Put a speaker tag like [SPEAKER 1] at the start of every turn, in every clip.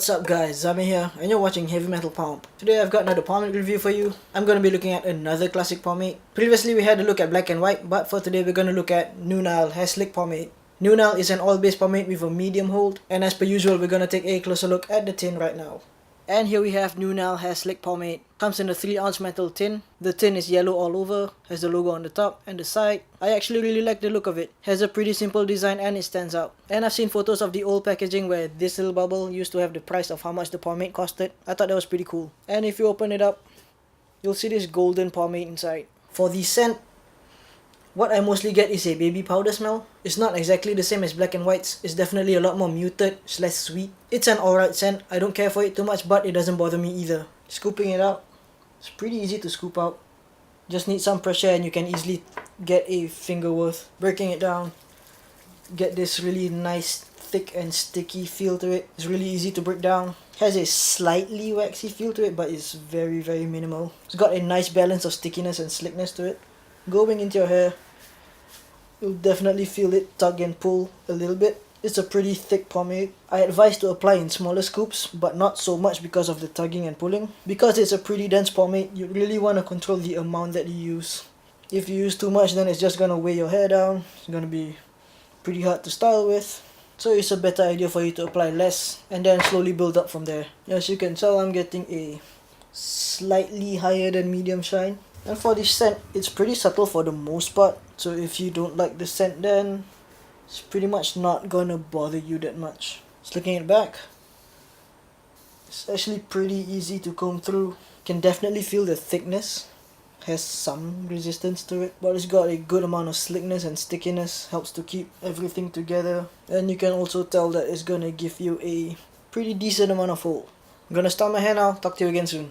[SPEAKER 1] What's up guys, Zamir here and you're watching Heavy Metal Pomp. Today I've got another pomade review for you. I'm going to be looking at another classic pomade. Previously we had a look at black and white, but for today we're going to look at Nu-Nile Hair Slick pomade. Nu-Nile is an oil-based pomade with a medium hold, and as per usual we're going to take a closer look at the tin right now. And here we have Nu-Nile Hair Slick pomade. Comes in a 3-ounce metal tin. The tin is yellow all over, has the logo on the top and the side. I actually really like the look of it. Has a pretty simple design and it stands out. And I've seen photos of the old packaging where this little bubble used to have the price of how much the pomade costed. I thought that was pretty cool. And if you open it up, you'll see this golden pomade inside. For the scent, what I mostly get is a baby powder smell. It's not exactly the same as black and whites. It's definitely a lot more muted, it's less sweet. It's an alright scent. I don't care for it too much, but it doesn't bother me either. Scooping it out, it's pretty easy to scoop out. Just need some pressure and you can easily get a finger worth. Breaking it down, get this really nice thick and sticky feel to it. It's really easy to break down. Has a slightly waxy feel to it, but it's very minimal. It's got a nice balance of stickiness and slickness to it. Going into your hair, you'll definitely feel it tug and pull a little bit. It's a pretty thick pomade. I advise to apply in smaller scoops, but not so much because of the tugging and pulling. Because it's a pretty dense pomade, you really want to control the amount that you use. If you use too much, then it's just gonna weigh your hair down. It's gonna be pretty hard to style with. So it's a better idea for you to apply less and then slowly build up from there. As you can tell, I'm getting a slightly higher than medium shine. And for this scent, it's pretty subtle for the most part. So if you don't like the scent, then it's pretty much not gonna bother you that much. Just looking at it back, it's actually pretty easy to comb through. Can definitely feel the thickness. Has some resistance to it, but it's got a good amount of slickness and stickiness. Helps to keep everything together. And you can also tell that it's gonna give you a pretty decent amount of hold. I'm gonna start my hair now. Talk to you again soon.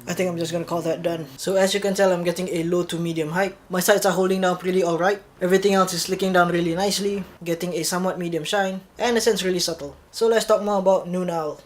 [SPEAKER 1] I think I'm just gonna call that done. So as you can tell, I'm getting a low to medium height. My sides are holding down pretty alright. Everything else is slicking down really nicely, getting a somewhat medium shine, and the scent's really subtle. So let's talk more about Nu-Nile.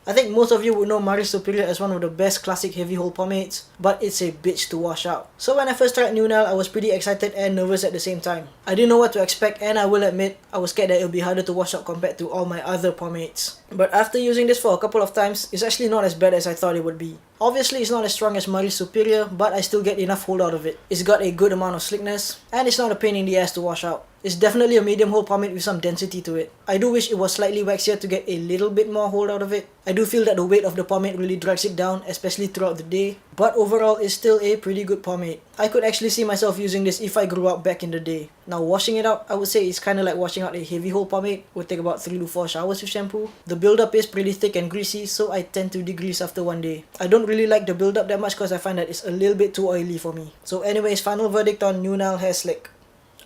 [SPEAKER 1] I think most of you would know Maris Superior as one of the best classic heavy hold pomades, but it's a bitch to wash out. So when I first tried Nu-Nile, I was pretty excited and nervous at the same time. I didn't know what to expect, and I will admit, I was scared that it would be harder to wash out compared to all my other pomades. But after using this for a couple of times, it's actually not as bad as I thought it would be. Obviously it's not as strong as Maris Superior, but I still get enough hold out of it. It's got a good amount of slickness, and it's not a pain in the ass to wash out. It's definitely a medium hold pomade with some density to it. I do wish it was slightly waxier to get a little bit more hold out of it. I do feel that the weight of the pomade really drags it down, especially throughout the day. But overall, it's still a pretty good pomade. I could actually see myself using this if I grew up back in the day. Now washing it out, I would say it's kinda like washing out a heavy hold pomade. It would take about 3 to 4 showers with shampoo. The build-up is pretty thick and greasy, so I tend to degrease after one day. I don't really like the build-up that much because I find that it's a little bit too oily for me. So anyways, final verdict on Nu-Nile Hair Slick.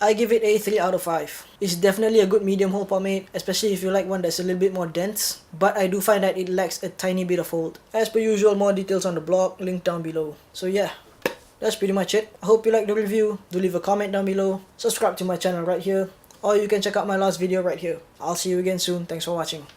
[SPEAKER 1] I give it a 3 out of 5. It's definitely a good medium hold pomade, especially if you like one that's a little bit more dense, but I do find that it lacks a tiny bit of hold. As per usual, more details on the blog, link down below. So yeah, that's pretty much it. I hope you liked the review. Do leave a comment down below, subscribe to my channel right here, or you can check out my last video right here. I'll see you again soon. Thanks for watching.